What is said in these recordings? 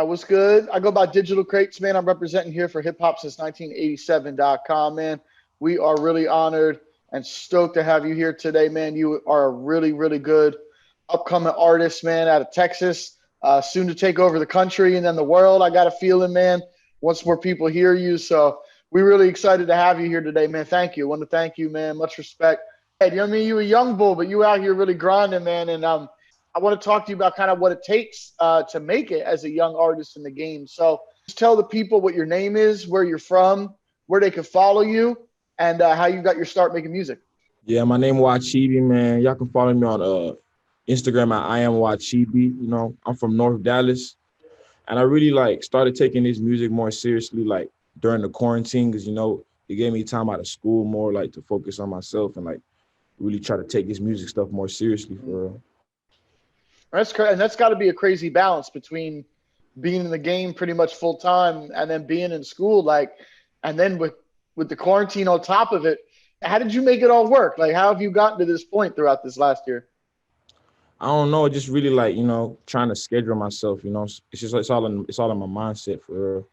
What's good? I go by Digital Crates, man. I'm representing here for HipHopSince1987.com, man. We are really honored and stoked to have you here today, man. You are a really, really good upcoming artist, man, out of Texas. Soon to take over the country and then the world. I got a feeling, man, once more people hear you. So we're really excited to have you here today, man. Thank you. I want to thank you, man. Much respect. Hey, you know what I mean? You a young bull, but you out here really grinding, man. And I want to talk to you about kind of what it takes to make it as a young artist in the game. So just tell the people what your name is, where you're from, where they can follow you, and how you got your start making music. Yeah, my name is Chibi, man. Y'all can follow me on Instagram at I am Chibi. I'm from North Dallas, and I really started taking this music more seriously during the quarantine because it gave me time out of school more to focus on myself and really try to take this music stuff more seriously for real. And that's got to be a crazy balance between being in the game pretty much full time and then being in school, and then with the quarantine on top of it. How did you make it all work? Like, how have you gotten to this point throughout this last year? I don't know, just really trying to schedule myself. It's just it's all in my mindset for real.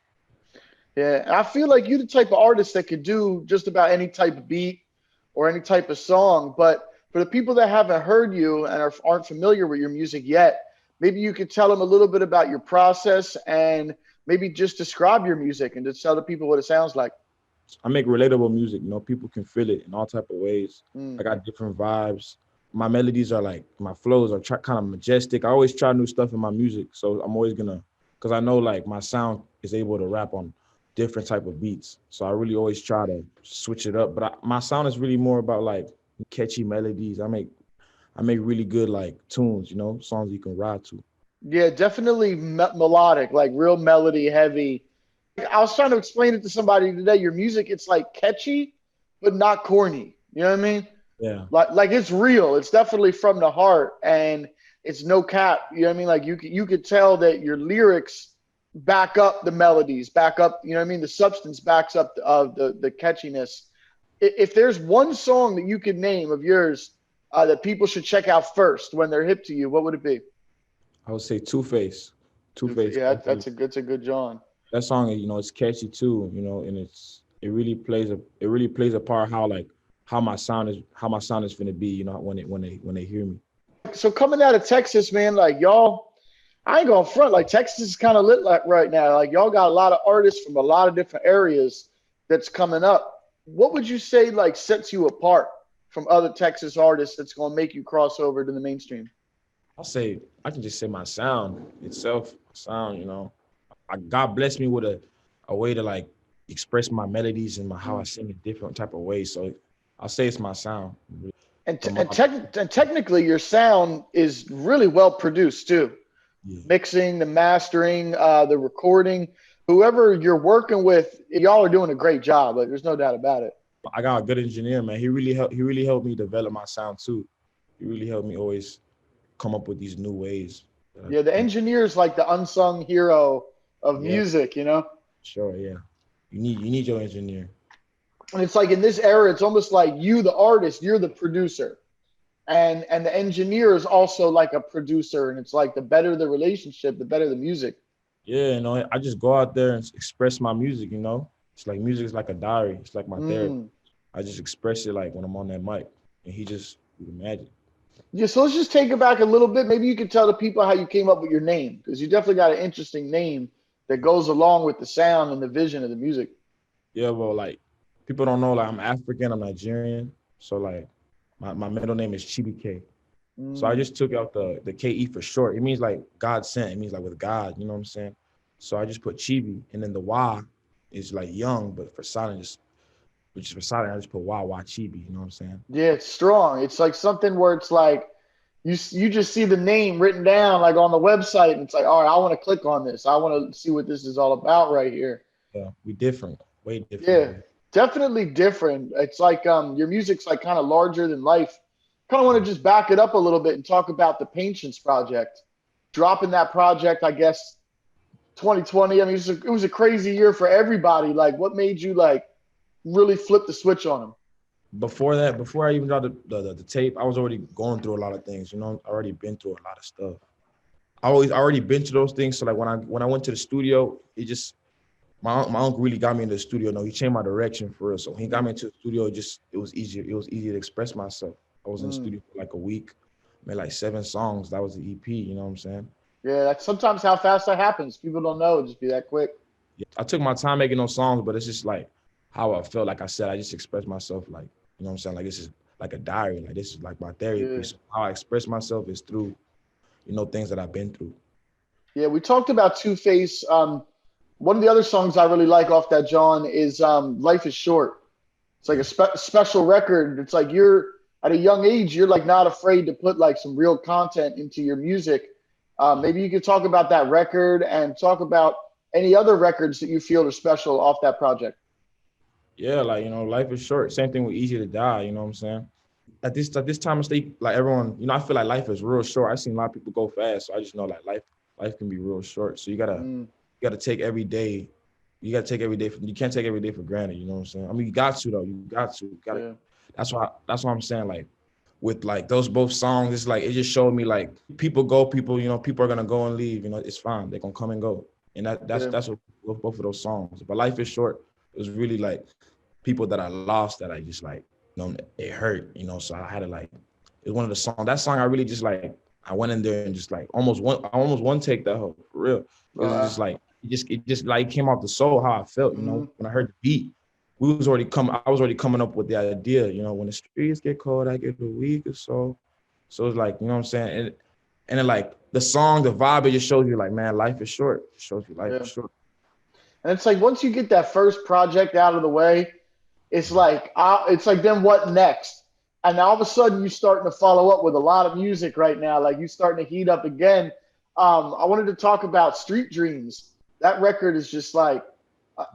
Yeah, I feel like you're the type of artist that could do just about any type of beat or any type of song. But for the people that haven't heard you and aren't familiar with your music yet, maybe you could tell them a little bit about your process and maybe just describe your music and just tell the people what it sounds like. I make relatable music. People can feel it in all type of ways. I Mm. got different vibes. My melodies are my flows are kind of majestic. I always try new stuff in my music, so I'm always gonna, cause I know my sound is able to rap on different type of beats. So I really always try to switch it up. But my sound is really more about catchy melodies. I make really good tunes. Songs you can ride to. Yeah, definitely melodic, like real melody heavy. I was trying to explain it to somebody today. Your music, it's like catchy, but not corny. You know what I mean? Yeah. Like it's real. It's definitely from the heart, and it's no cap. You know what I mean? Like you could tell that your lyrics back up the melodies, back up. You know what I mean? The substance backs up the catchiness. If there's one song that you could name of yours that people should check out first when they're hip to you, what would it be? I would say Two Face. Two Face. Yeah, that's a good John. That song, it's catchy too, and it really plays a part how how my sound is gonna be, when they hear me. So coming out of Texas, man, like y'all, I ain't gonna front. Like Texas is kind of lit like right now. Like y'all got a lot of artists from a lot of different areas that's coming up. What would you say like sets you apart from other Texas artists that's gonna make you cross over to the mainstream? I can just say my sound itself. Sound, God blessed me with a way to express my melodies and how I sing in different type of ways. So I'll say it's my sound. And, t- From and, tech and technically, your sound is really well produced too. Yeah. Mixing, the mastering, the recording. Whoever you're working with, y'all are doing a great job. Like, there's no doubt about it. I got a good engineer, man. He really helped me develop my sound too. He really helped me always come up with these new ways. Yeah, the engineer's like the unsung hero of Yeah, music, you know? sure, yeah. You need your engineer. And it's like in this era, it's almost like you, the artist, you're the producer. And the engineer is also like a producer. And it's like the better the relationship, the better the music. Yeah, I just go out there and express my music. It's like music is like a diary. It's like my therapy. Mm. I just express it when I'm on that mic, and he just do the magic. Yeah, so let's just take it back a little bit. Maybe you could tell the people how you came up with your name, because you definitely got an interesting name that goes along with the sound and the vision of the music. Yeah, well, people don't know I'm African, I'm Nigerian, so my middle name is Chibi K. So I Mm. just took out the KE for short. It means God sent. It means with God. You know what I'm saying? So I just put Chibi, and then the Y is young, but for silent, which is for silent, I just put Y Chibi. You know what I'm saying? Yeah, it's strong. It's like something where it's like you just see the name written down like on the website, and it's like, all right, I want to click on this. I want to see what this is all about right here. Yeah, we different, way different. Yeah, Bro. definitely different. It's like your music's like kind of larger than life. Kind of want to just back it up a little bit and talk about the Patience project. Dropping that project, I guess 2020. I mean, it was a crazy year for everybody. Like, what made you like really flip the switch on them? Before that, before I even got the tape, I was already going through a lot of things. I already been through a lot of stuff. already been to those things. So like when I went to the studio, it just my uncle really got me into the studio. No, he changed my direction for real. So he got me into the studio. It was easier. It was easier to express myself. I was in the studio for like a week, made like 7 songs. That was the EP. You know what I'm saying? Yeah, that's sometimes how fast that happens. People don't know, it just be that quick. Yeah, I took my time making those songs, but it's just like how I felt. Like I said, I just expressed myself like, you know what I'm saying? Like this is like a diary. Like this is like my therapy. Yeah. So how I express myself is through, things that I've been through. Yeah, we talked about Two Face. One of the other songs I really like off that John is "Life Is Short." It's like a special record. It's like you're at a young age, you're like not afraid to put like some real content into your music. Maybe you could talk about that record and talk about any other records that you feel are special off that project. Yeah, like life is short. Same thing with Easy to Die. You know what I'm saying? At this time of state, like everyone, I feel like life is real short. I've seen a lot of people go fast, so I just know like life can be real short. So you gotta take every day. You gotta take every day. You can't take every day for granted. You know what I'm saying? I mean, you got to though. You got to. You gotta. Yeah. That's why I'm saying like with like those both songs, it's like it just showed me like people go, people are gonna go and leave. It's fine. They're gonna come and go, and that's what both of those songs. But life is short. It was really like people that I lost that I just like, it hurt. So I had to like. It's one of the songs. That song I really just like. I went in there and just like almost one take that whole for real. Because it's just like it just like came off the soul how I felt. When I heard the beat. I was already coming up with the idea, when the streets get cold, I get a week or so. So it's like, you know what I'm saying? And then like the song, the vibe, it just shows you like, man, life is short. It shows you life is short. And it's like once you get that first project out of the way, it's like then what next? And all of a sudden you're starting to follow up with a lot of music right now. Like you're starting to heat up again. I wanted to talk about Street Dreams. That record is just like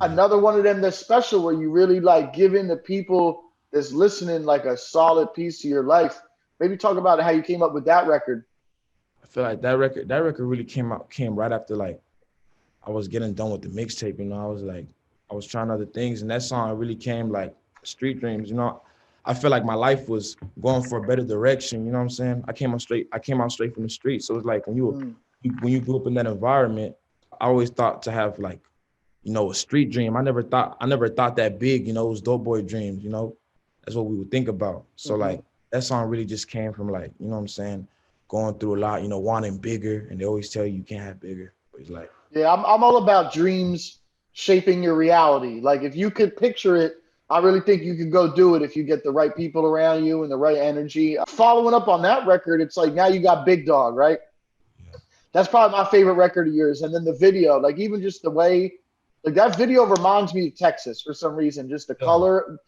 another one of them that's special where you really like giving the people that's listening like a solid piece of your life. Maybe talk about how you came up with that record. I feel like that record really came right after like I was getting done with the mixtape. I was trying other things, and that song really came like Street Dreams. I feel like my life was going for a better direction. You know what I'm saying? I came out straight from the street. So it's like when you grew up in that environment, I always thought to have like, a street dream. I never thought that big, it was dope boy dreams, that's what we would think about. So like that song really just came from like, you know what I'm saying? Going through a lot, wanting bigger, and they always tell you can't have bigger. But it's like, yeah, I'm all about dreams shaping your reality. Like if you could picture it, I really think you could go do it if you get the right people around you and the right energy. Following up on that record, it's like now you got Big Dog, right? yeah. That's probably my favorite record of yours. And then the video, like even just the way, like that video reminds me of Texas for some reason. Just the color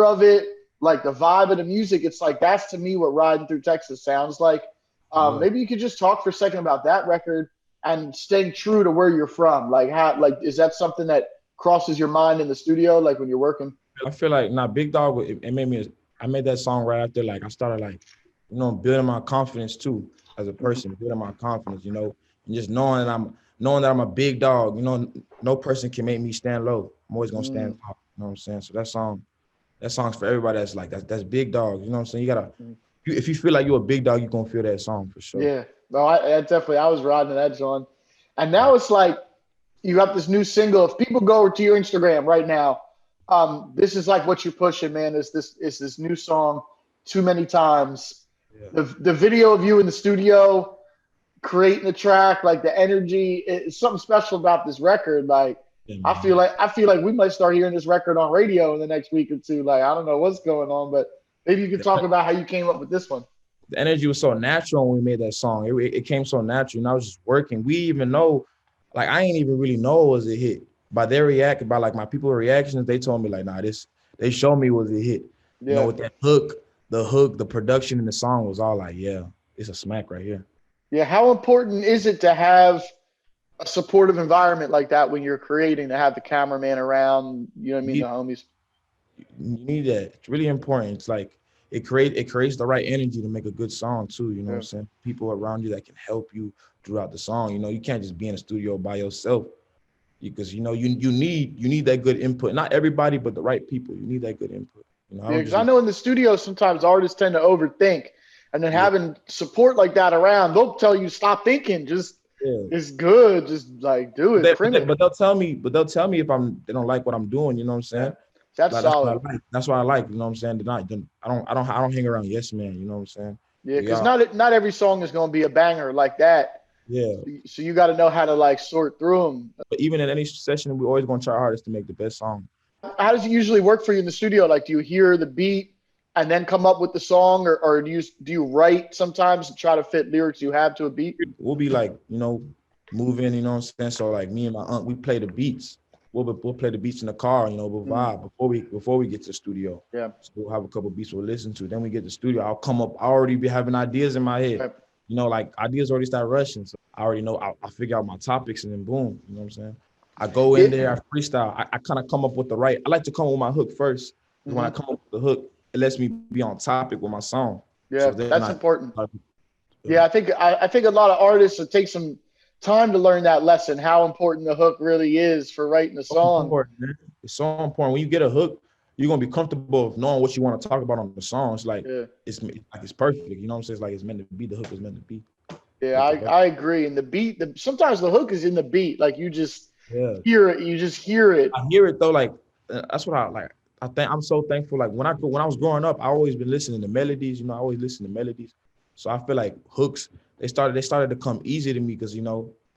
of it, like the vibe of the music. It's like that's to me what Riding Through Texas sounds like. Maybe you could just talk for a second about that record and staying true to where you're from. Like how, like is that something that crosses your mind in the studio, like when you're working? I feel like Big Dog, it made me. I made that song right after like I started like, building my confidence too as a person, building my confidence, and just knowing that I'm a big dog. No person can make me stand low. I'm always gonna stand top. You know what I'm saying? So that song's for everybody. That's big dog. You know what I'm saying? You gotta. If you feel like you're a big dog, you're gonna feel that song for sure. Yeah, no, I definitely I was riding that John, and now it's like you got this new single. If people go to your Instagram right now, this is like what you're pushing, man. Is this new song, Too Many Times? Yeah. The video of you in the studio creating the track, like the energy, it's something special about this record. Like I feel like we might start hearing this record on radio in the next week or two. Like I don't know what's going on, but maybe you could talk about how you came up with this one. The energy was so natural when we made that song. It came so natural, and I was just working. We even know, like I ain't even really know it was a hit. By like my people's reactions, they told me like, nah, they showed me it was a hit. Yeah. With that the production in the song was all like, yeah, it's a smack right here. Yeah, how important is it to have a supportive environment like that when you're creating, to have the cameraman around, you know what I mean, the homies? You need that. It's really important. It's like it creates the right energy to make a good song too. You know what I'm saying? People around you that can help you throughout the song. You can't just be in the studio by yourself because you need that good input. Not everybody, but the right people. You need that good input. Because I know in the studio sometimes artists tend to overthink. And then having support like that around, they'll tell you stop thinking, just Yeah. it's good, just like do it, print it. But they'll tell me, they don't like what I'm doing, you know what I'm saying? That's Like, solid. that's what I like, you know what I'm saying? I don't hang around yes man, you know what I'm saying? Yeah, because Yeah, not every song is going to be a banger like that. yeah. So you got to know how to like sort through them. But even in any session, we always gonna try our hardest to make the best song. How does it usually work for you in the studio? Like, do you hear the beat and then come up with the song, or do you write sometimes and try to fit lyrics you have to a beat? We'll be like, moving, you know what I'm saying? So like me and my aunt, we play the beats. We'll play the beats in the car, we'll vibe before we get to the studio. Yeah. So we'll have a couple beats we'll listen to. Then we get to the studio. I'll come up, I already be having ideas in my head. Right. Like ideas already start rushing. So I already know I figure out my topics and then boom, you know what I'm saying? I go in there, I freestyle. I kind of come up with I like to come up with my hook first. Because when I come up with the hook, it lets me be on topic with my song. Yeah, So that's important. Yeah, I think a lot of artists will take some time to learn that lesson, how important the hook really is for writing a song. It's so important. When you get a hook, you're gonna be comfortable with knowing what you want to talk about on the song. It's like it's perfect. You know what I'm saying? It's like it's meant to be. The hook is meant to be. Yeah, I agree. And the beat, sometimes the hook is in the beat. Like you just hear it. You just hear it. I hear it though. Like that's what I like. I think I'm so thankful. Like when I was growing up, I always been listening to melodies. I always listen to melodies. So I feel like hooks, they started to come easy to me because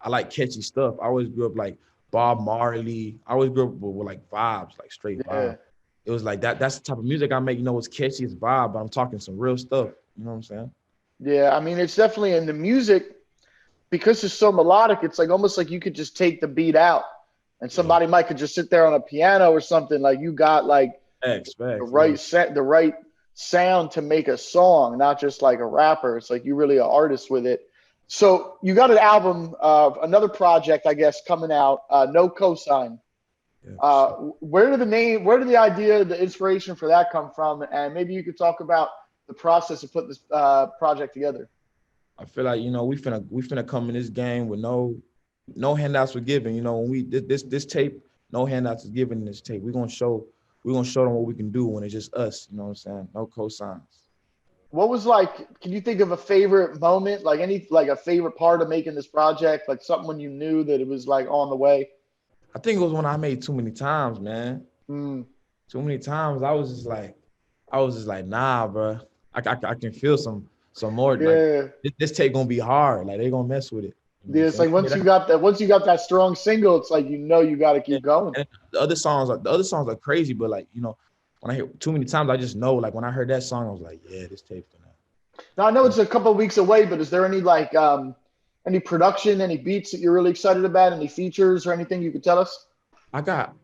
I like catchy stuff. I always grew up like Bob Marley. I always grew up with like vibes, like straight vibe. It was like that. That's the type of music I make. It's catchy, it's vibe, but I'm talking some real stuff. You know what I'm saying? Yeah, I mean, it's definitely in the music because it's so melodic. It's like almost like you could just take the beat out, and somebody might could just sit there on a piano or something. Like you got like the right sound to make a song, not just like a rapper. It's like you really an artist with it. So you got an album, another project, I guess, coming out. No Cosign. Where did the idea, the inspiration for that come from? And maybe you could talk about the process of putting this project together. I feel like we finna come in this game with no handouts were given. When we did this tape, no handouts is given in this tape. We're gonna show them what we can do when it's just us. You know what I'm saying? No cosigns. What was like? Can you think of a favorite moment, like a favorite part of making this project, like something when you knew that it was like on the way? I think it was when I made Too Many Times, man. Too Many Times. I was just like, nah, bro. I can feel some more. Yeah. Like this tape gonna be hard. Like they gonna mess with it. Yeah, it's like once you got that strong single, it's like you got to keep going. And the other songs are crazy, but like when I hear Too Many Times, I just know like when I heard that song, I was like, yeah, this tape's gonna. Now I know it's a couple of weeks away, but is there any like any production, any beats that you're really excited about, any features or anything you could tell us? I got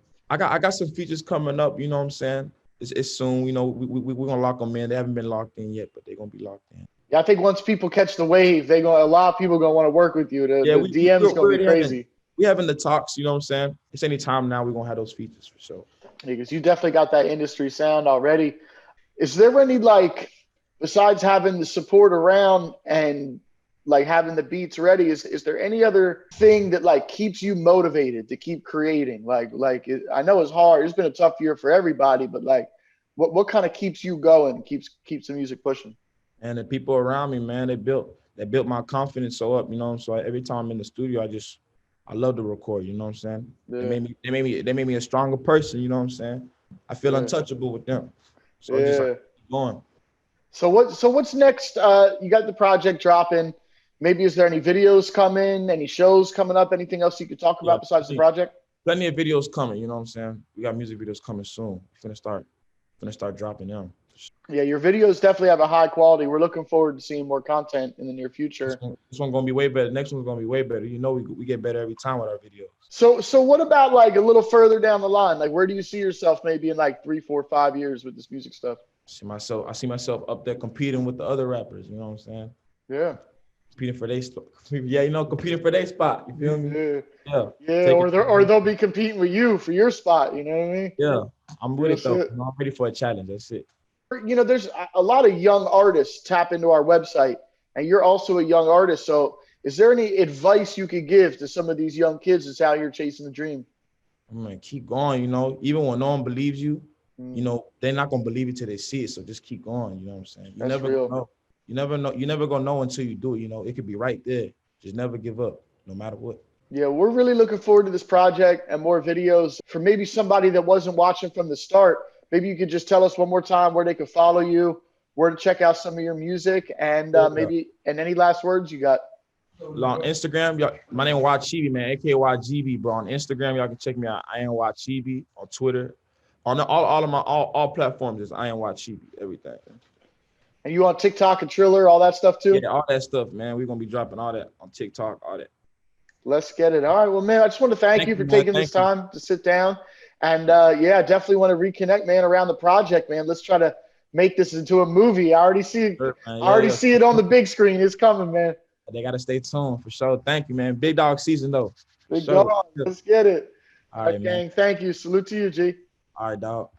some features coming up. You know what I'm saying? It's soon. We're gonna lock them in. They haven't been locked in yet, but they're gonna be locked in. Yeah, I think once people catch the wave, a lot of people gonna want to work with you. The DM's gonna be crazy. We having the talks, you know what I'm saying? It's any time now we're gonna have those features for sure. Because you definitely got that industry sound already. Is there any like, besides having the support around and like having the beats ready, is there any other thing that like keeps you motivated to keep creating? Like I know it's hard. It's been a tough year for everybody, but like what kind of keeps you going, keeps the music pushing? And the people around me, man, they built my confidence so up, So every time I'm in the studio, I love to record, you know what I'm saying? Yeah. They made me a stronger person, you know what I'm saying? I feel untouchable with them. So just like, keep going. So what's next? You got the project dropping. Maybe is there any videos coming, any shows coming up, anything else you could talk about besides the project? Plenty of videos coming, you know what I'm saying? We got music videos coming soon. We're gonna start dropping them. Yeah, your videos definitely have a high quality. We're looking forward to seeing more content in the near future. This one's gonna be way better. Next one's gonna be way better. We get better every time with our videos. So what about like a little further down the line? Like where do you see yourself maybe in like 3, 4, 5 years with this music stuff? I see myself up there competing with the other rappers. You know what I'm saying? Yeah. Competing for their competing for their spot. You feel me? Yeah. Or they'll be competing with you for your spot. You know what I mean? Yeah. I'm ready I'm ready for a challenge. That's it. There's a lot of young artists tap into our website, and you're also a young artist. So is there any advice you could give to some of these young kids that's out here chasing the dream? I'm gonna keep going, even when no one believes you, they're not gonna believe it till they see it. So just keep going, you know what I'm saying? You never know. You never know. You never gonna know until you do it. You know, it could be right there. Just never give up, no matter what. Yeah, we're really looking forward to this project and more videos. For maybe somebody that wasn't watching from the start, maybe you could just tell us one more time where they could follow you, where to check out some of your music, and maybe and any last words you got. On Instagram, y'all, my name is Chibi, man, aka Chibi, bro. On Instagram, y'all can check me out. I am Chibi. On Twitter, on all of my all platforms is I am Chibi. Everything. And you on TikTok and Triller, all that stuff too? Yeah, all that stuff, man. We're gonna be dropping all that on TikTok, all that. Let's get it. All right. Well, man, I just want to thank you for taking this time to sit down. And yeah, definitely want to reconnect, man, around the project, man. Let's try to make this into a movie. I already see it. Sure, I already see it on the big screen. It's coming, man. They gotta stay tuned for sure. Thank you, man. Big dog season though. Big dog. Let's get it. All right, gang. Thank you. Salute to you, G. All right, dog.